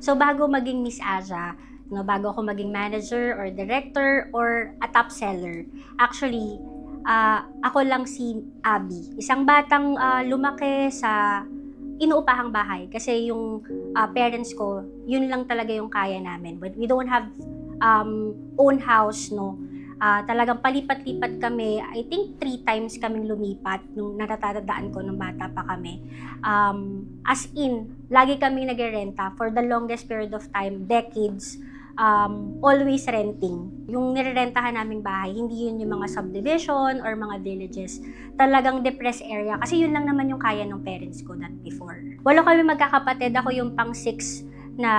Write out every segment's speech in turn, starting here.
So bago maging Miss Aja, no, bago ako maging manager or director or a top seller, actually, ako lang si Abby. Isang batang lumaki sa inuupahang bahay kasi yung parents ko, yun lang talaga yung kaya namin. But we don't have own house, no. Talagang palipat-lipat kami. I think 3 times kaming lumipat nung natatandaan ko nung bata pa kami. As in, lagi kaming nag-renta for the longest period of time, decades, always renting. Yung nirerentahan naming bahay, hindi yun yung mga subdivision or mga villages. Talagang depressed area. Kasi yun lang naman yung kaya ng parents ko that before. 8 kami magkakapatid. Ako yung pang-6 na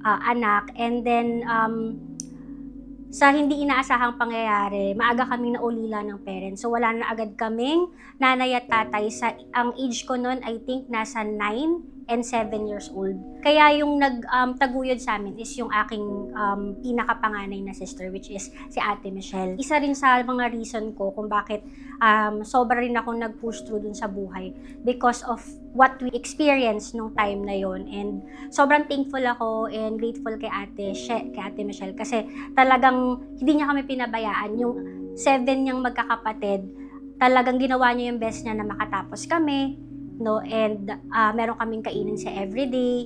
anak. And then, sa hindi inaasahang pangyayari, maaga kaming naulila ng parents. So wala na agad kaming nanay at tatay. Ang age ko noon, I think, nasa 9 and 7 years old. Kaya yung nagtaguyod sa amin is yung aking pinakapanganay na sister, which is si Ate Michelle. Isa rin sa mga reason ko kung bakit sobra rin ako nag-push through dun sa buhay because of what we experienced nung time na yon. And sobrang thankful ako and grateful kay Ate Michelle kasi talagang hindi niya kami pinabayaan. Yung 7 niyang magkakapatid, talagang ginawa niya yung best niya na makatapos kami, no, and meron kaming kainin sa everyday,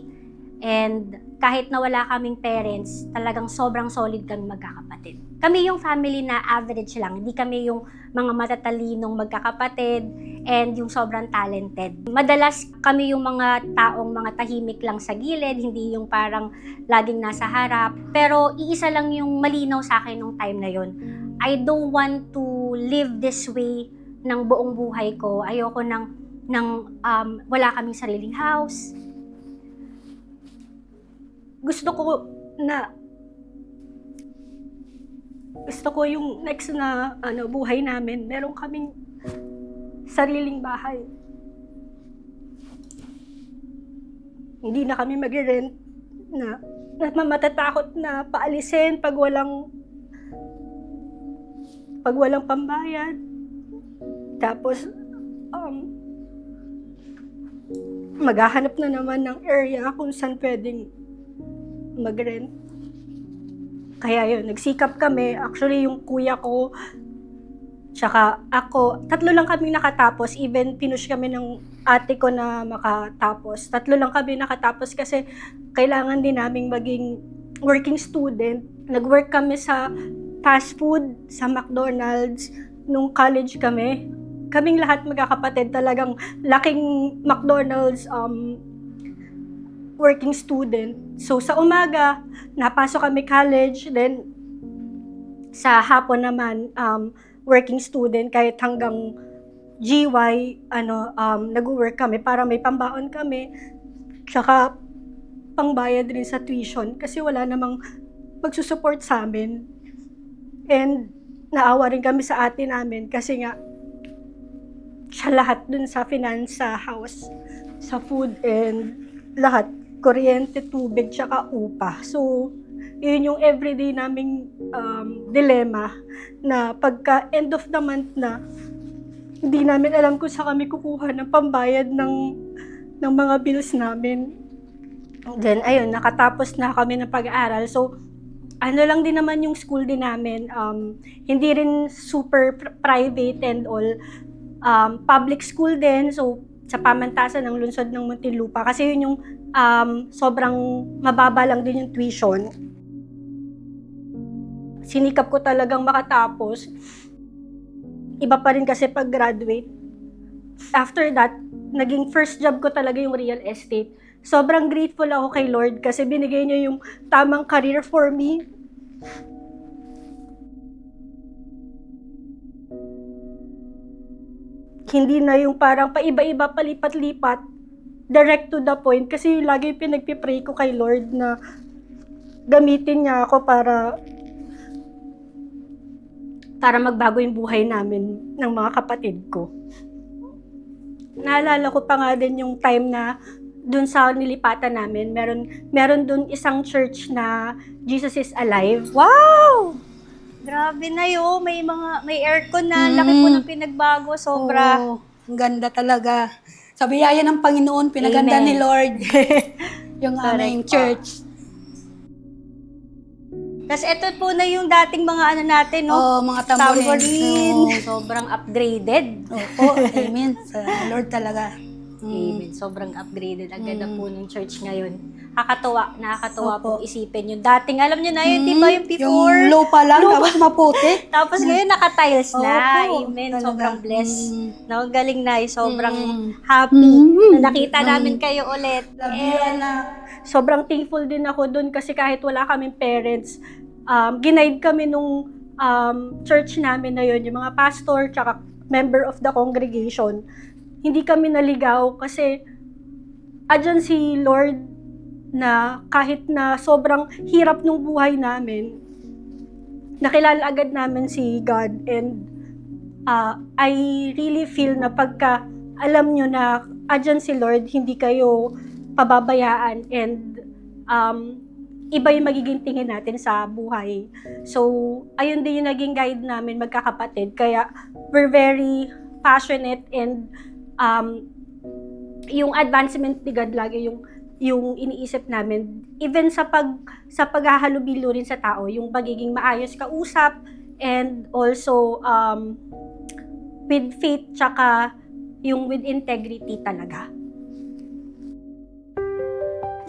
and kahit na wala kaming parents, talagang sobrang solid kami magkakapatid. Kami yung family na average lang, hindi kami yung mga matatalinong magkakapatid and yung sobrang talented. Madalas kami yung mga taong mga tahimik lang sa gilid, hindi yung parang laging nasa harap, pero iisa lang yung malinaw sa akin nung time na yon. I don't want to live this way ng buong buhay ko. Ayoko nang wala kaming sariling house. Gusto ko yung next na buhay namin, meron kaming sariling bahay. Hindi na kami magre-rent na matatakot na paalisin pag walang pambayad. Tapos maghahanap na naman ng area kung saan pwedeng mag-rent. Kaya yun, nagsikap kami. Actually, yung kuya ko, tsaka ako, 3 lang kami nakatapos. Even pinush kami ng ate ko na makatapos. 3 lang kami nakatapos kasi kailangan din naming maging working student. Nag-work kami sa fast food, sa McDonald's, nung college kami. Kaming lahat magkakapatid, talagang laking McDonald's working student. So sa umaga, napasok kami college, then sa hapon naman working student, kahit hanggang GY nag-work kami para may pambaon kami, tsaka pangbayad rin sa tuition kasi wala namang magsusupport sa amin. And naawa rin kami sa ate namin kasi nga siya lahat dun sa finance, sa house, sa food, and lahat. Kuryente, tubig, tsaka upa. So, yun yung everyday naming dilemma na pagka end of the month na, hindi namin alam kung saan kami kukuha ng pambayad ng mga bills namin. Then, ayun, nakatapos na kami ng pag-aaral. So, lang din naman yung school din namin. Hindi rin super private and all. Public school din, so sa pamantasan ng lungsod ng Muntinlupa kasi yun yung sobrang mababa lang din yung tuition. Sinikap ko talagang makatapos. Iba pa rin kasi pag graduate. After that, naging first job ko talaga yung real estate. Sobrang grateful ako kay Lord kasi binigay niya yung tamang career for me. Hindi na yung parang paiba-iba, palipat-lipat, direct to the point. Kasi yung lagi pinagpipray ko kay Lord na gamitin niya ako para magbago yung buhay namin ng mga kapatid ko. Naalala ko pa nga din yung time na dun sa nilipatan namin, meron dun isang church na Jesus is Alive. Wow! Grabe na yun. May aircon na. Laki po ng pinagbago. Sobra. Oo, ang ganda talaga. Sa biyaya ng Panginoon, pinaganda Amen. ni Lord. yung Correct aming po. church. Kasi ito po na yung dating mga ano natin, no? Oh, mga tamborin. Tamborin. Oo. Sobrang upgraded. Opo, amen. Sa Lord talaga. Amen. Sobrang upgraded. Ang ganda Mm. po ng church ngayon. Nakakatuwa Opo. pong isipin yung dating. Alam nyo na yun, di ba yung before? Yung low pa lang, Low tapos maputi. Tapos ngayon naka-tiles na. Opo, Amen. talaga. Sobrang blessed. No, galing na. Sobrang Mm. happy Mm. na nakita namin kayo ulit. Love you, And anak. Sobrang thankful din ako dun kasi kahit wala kaming parents, ginaid kami nung church namin na yun, yung mga pastor, tsaka member of the congregation. Hindi kami naligaw kasi adyan si Lord na kahit na sobrang hirap nung buhay namin, nakilala agad namin si God, and I really feel na pagka alam nyo na adyan si Lord, hindi kayo pababayaan, and iba yung magiging tingin natin sa buhay. So, ayun din yung naging guide namin magkakapatid. Kaya, we're very passionate, and yung advancement ni God lagi yung iniisip namin, even sa paghahalubilo rin sa tao, yung pagiging maayos kausap, and also with faith, tsaka yung with integrity talaga.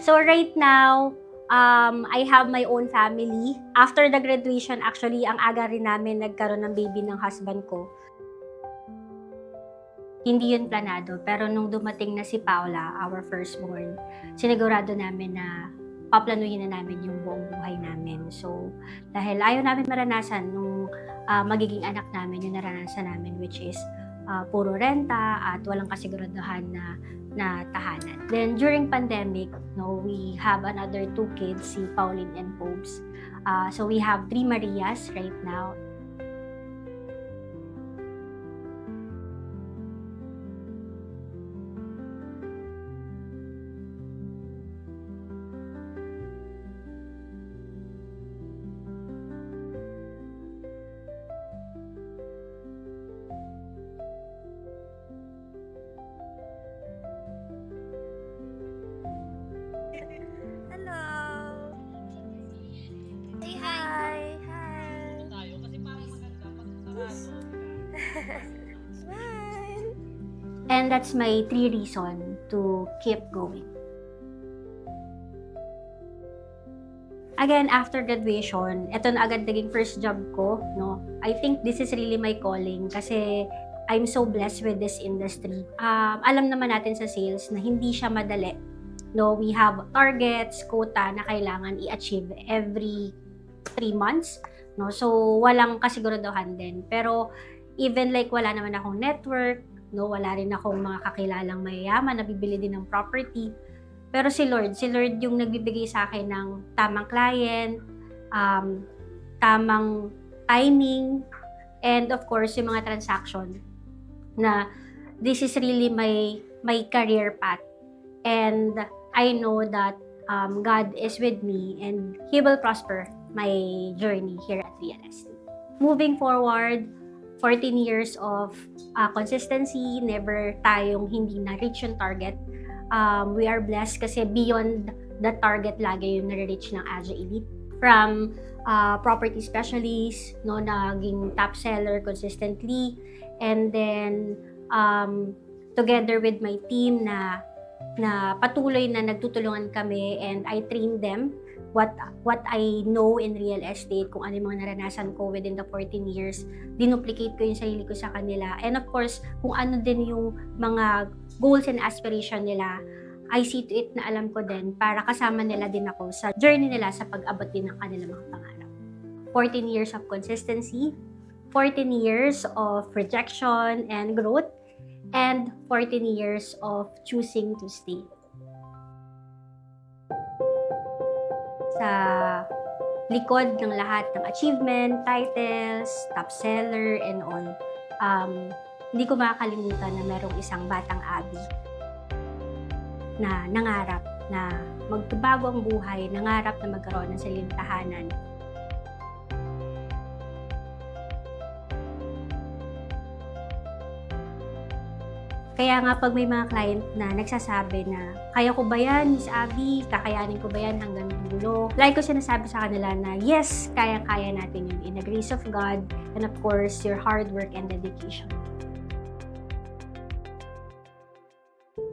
so right now, I have my own family. After the graduation, actually, ang aga rin namin nagkaroon ng baby ng husband ko. Hindi yun planado, pero nung dumating na si Paula, our firstborn, sinigurado namin na paplanuhin na namin yung buong buhay namin. So, dahil ayaw namin maranasan nung magiging anak namin, yung naranasan namin, which is puro renta at walang kasiguraduhan na tahanan. Then, during pandemic, we have another 2 kids, si Pauline and Pobes. So, we have 3 Marias right now. Hello. Say hi. Hi. Smile. And that's my 3 reason to keep going. Again, after graduation, ito na agad naging first job ko, no? I think this is really my calling kasi I'm so blessed with this industry. Alam naman natin sa sales na hindi siya madali. No, we have targets, quota na kailangan i-achieve every 3 months, no? So walang kasiguraduhan din. Pero even like wala naman akong network, no, wala rin akong mga kakilalang mayayaman na bibili din ng property. Pero si Lord yung nagbibigay sa akin ng tamang client, tamang timing, and of course, yung mga transaction na this is really my career path. And I know that God is with me and He will prosper my journey here at Real Estate. Moving forward, 14 years of consistency, never tayong hindi na-reach yung target. We are blessed kasi beyond the target lagi yung nare-reach ng Aja Elite. From property specialist, no, naging top seller consistently, and then together with my team na patuloy na nagtutulungan kami, and I train them what I know in real estate, kung ano yung mga naranasan ko within the 14 years, dinuplicate ko yung sarili ko sa kanila. And of course, kung ano din yung mga goals and aspiration nila, I see to it na alam ko din para kasama nila din ako sa journey nila sa pag-abot din ng kanilang mga pangarap. 14 years of consistency, 14 years of rejection and growth, and 14 years of choosing to stay. Sa likod ng lahat ng achievement, titles, top seller, and all, hindi ko makakalimutan na merong isang batang Abby na nangarap na magbago ang buhay, nangarap na magkaroon ng sariling tahanan. Kaya nga pag may mga client na nagsasabi na, kaya ko ba yan, Miss Abby? Kakayanin ko ba yan hanggang dulo? Like ko sinasabi sa kanila na, yes, kaya-kaya natin yun in the grace of God and of course, your hard work and dedication.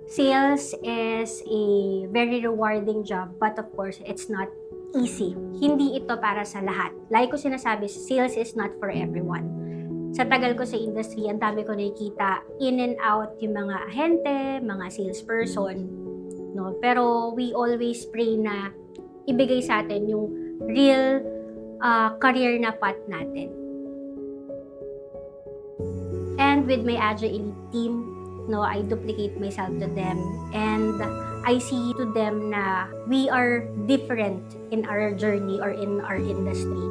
Sales is a very rewarding job, but of course, it's not easy. Hindi ito para sa lahat. Like ko sinasabi, sales is not for everyone. Sa tagal ko sa industry, ang dami ko nakikita in and out yung mga ahente, mga salesperson, no? Pero we always pray na ibigay sa atin yung real career na path natin. And with my Agile Elite team, no, I duplicate myself to them and I see to them na we are different in our journey or in our industry.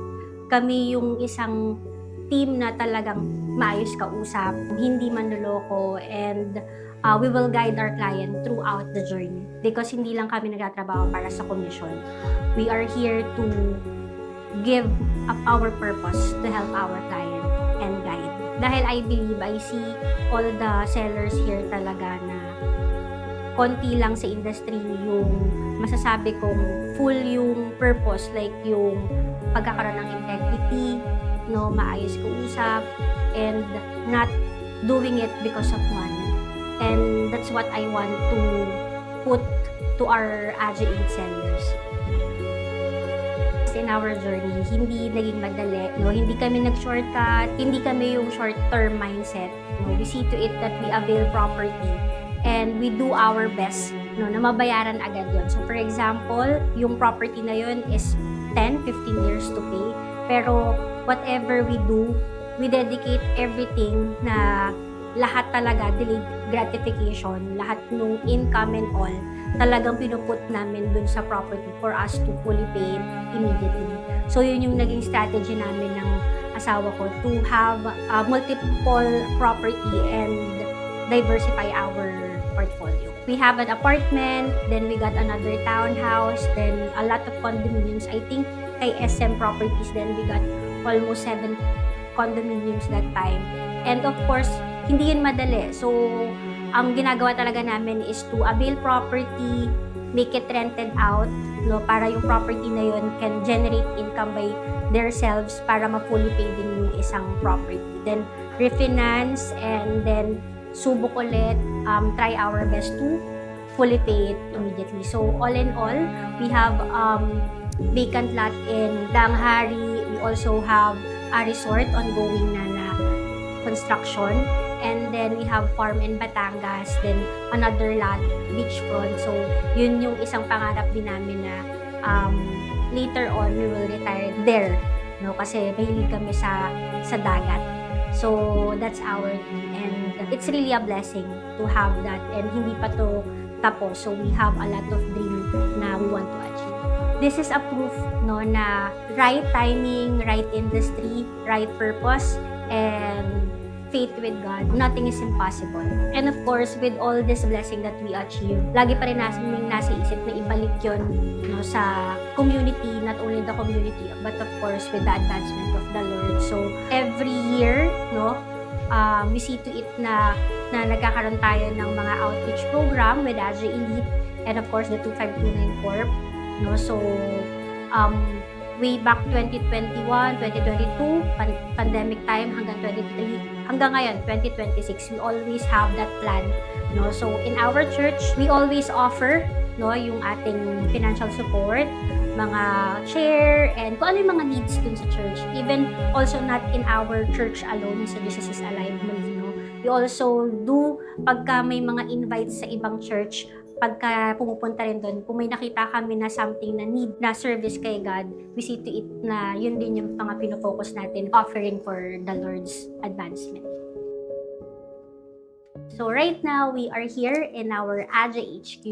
Kami yung isang team na talagang maayos kausap, hindi manloloko, and we will guide our client throughout the journey. Because hindi lang kami nagtatrabaho para sa commission. We are here to give up our purpose to help our client and guide. Dahil I believe, I see all the sellers here talaga na konti lang sa industry yung masasabi kong full yung purpose, like yung pagkakaroon ng integrity, no, maayos kausap, and not doing it because of money. And that's what I want to put to our Agile Elite sellers. In our journey, hindi naging madali, no? Hindi kami nag-shortcut, hindi kami yung short-term mindset, no? We see to it that we avail property and we do our best, no, na mabayaran agad yun. So for example, yung property na yun is 10, 15 years to pay, pero whatever we do, we dedicate everything na lahat talaga, delayed gratification, lahat nung income and all, talagang pinuput namin dun sa property for us to fully pay it immediately. So yun yung naging strategy namin ng asawa ko to have multiple property and diversify our portfolio. We have an apartment, then we got another townhouse, then a lot of condominiums. I think kay SM Properties, then we got almost 7 condominiums that time. And of course, hindi yun madali. So, ang ginagawa talaga namin is to avail property, make it rented out, no, para yung property na yun can generate income by themselves para ma-fully pay din yung isang property. Then, refinance, and then subok ulit, try our best to fully pay it immediately. So, all in all, we have vacant lot in Danghari. We also have a resort ongoing na construction, and then we have farm in Batangas, then another lot beachfront. So yun yung isang pangarap din namin na later on we will retire there, no, kasi mahilig kami sa dagat. So that's our dream, and it's really a blessing to have that, and hindi pa to tapos. So we have a lot of dream na we want to achieve. This is a proof, no, na right timing, right industry, right purpose, and faith with God, nothing is impossible. And of course, with all this blessing that we achieve, lagi pa rin nasa isip na ibalik yun, no, sa community, not only the community, but of course, with the advancement of the Lord. So, every year, no, we see to it na nagkakaroon tayo ng mga outreach program with Agile Elite, and of course, the 2529 Corp. No? So, way back 2021, 2022, pandemic time, hanggang 2023, hanggang ngayon, 2026, we always have that plan. No? So, in our church, we always offer, no, yung ating financial support, mga chair, and kung ano yung mga needs dun sa church. Even also not in our church alone, sa Jesus is Alive Molino. We also do, pagka may mga invites sa ibang church, pagka pumupunta rin doon, kung may nakita kami na something na need na service kay God, we see to it na yun din yung mga pinofocus natin, offering for the Lord's advancement. So right now, we are here in our Agile HQ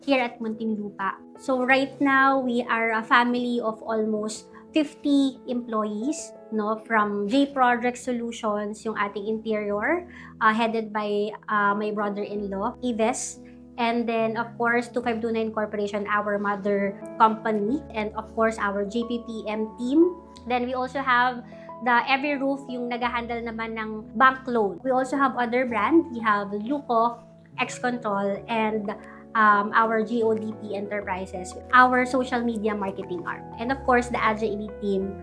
here at Muntinlupa. So right now, we are a family of almost 50 employees, no, from J Project Solutions, yung ating interior, headed by my brother-in-law, Ives. And then, of course, 2529 Corporation, our mother company. And of course, our JPPM team. Then we also have the Every Roof yung nag-handle naman ng bank loan. We also have other brand. We have Luco, X-Control, and our GODP Enterprises, our social media marketing arm. And of course, the Agile Elite team,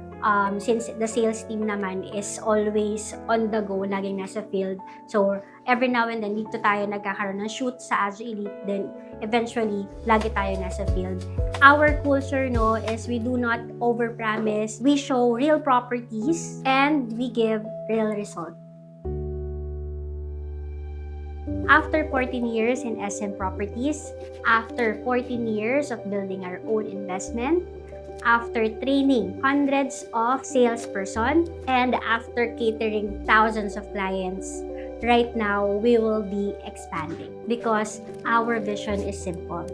since the sales team naman is always on the go, laging nasa field. So, every now and then, dito tayo nagkakaroon ng shoot sa Agile Elite, then eventually, lagi tayo nasa field. Our culture, no, is we do not overpromise. We show real properties and we give real results. After 14 years in SM Properties, after 14 years of building our own investment, after training hundreds of salesperson, and after catering thousands of clients, right now we will be expanding because our vision is simple.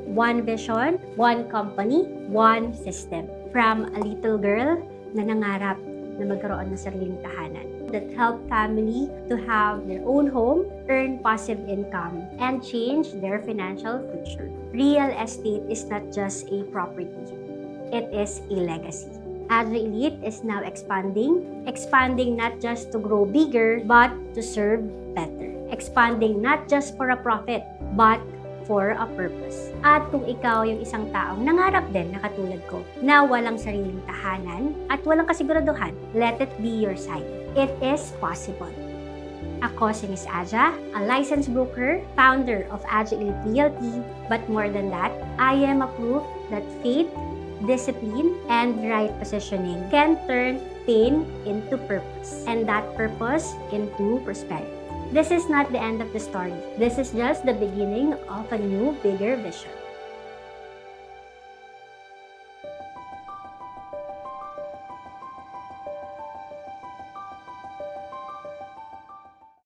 One vision, one company, one system. From a little girl na nangarap na magkaroon ng sariling tahanan that help family to have their own home, earn passive income, and change their financial future. Real estate is not just a property. It is a legacy. Agile Elite is now expanding not just to grow bigger, but to serve better. Expanding not just for a profit, but for a purpose. At kung ikaw yung isang taong nangarap din na katulad ko, na walang sariling tahanan at walang kasiguraduhan, let it be your sign. It is possible. Ako si Miss Aja, a licensed broker, founder of Agile Elite Realty, but more than that, I am a proof that faith, discipline, and right positioning can turn pain into purpose, and that purpose into prosperity. This is not the end of the story. This is just the beginning of a new, bigger vision.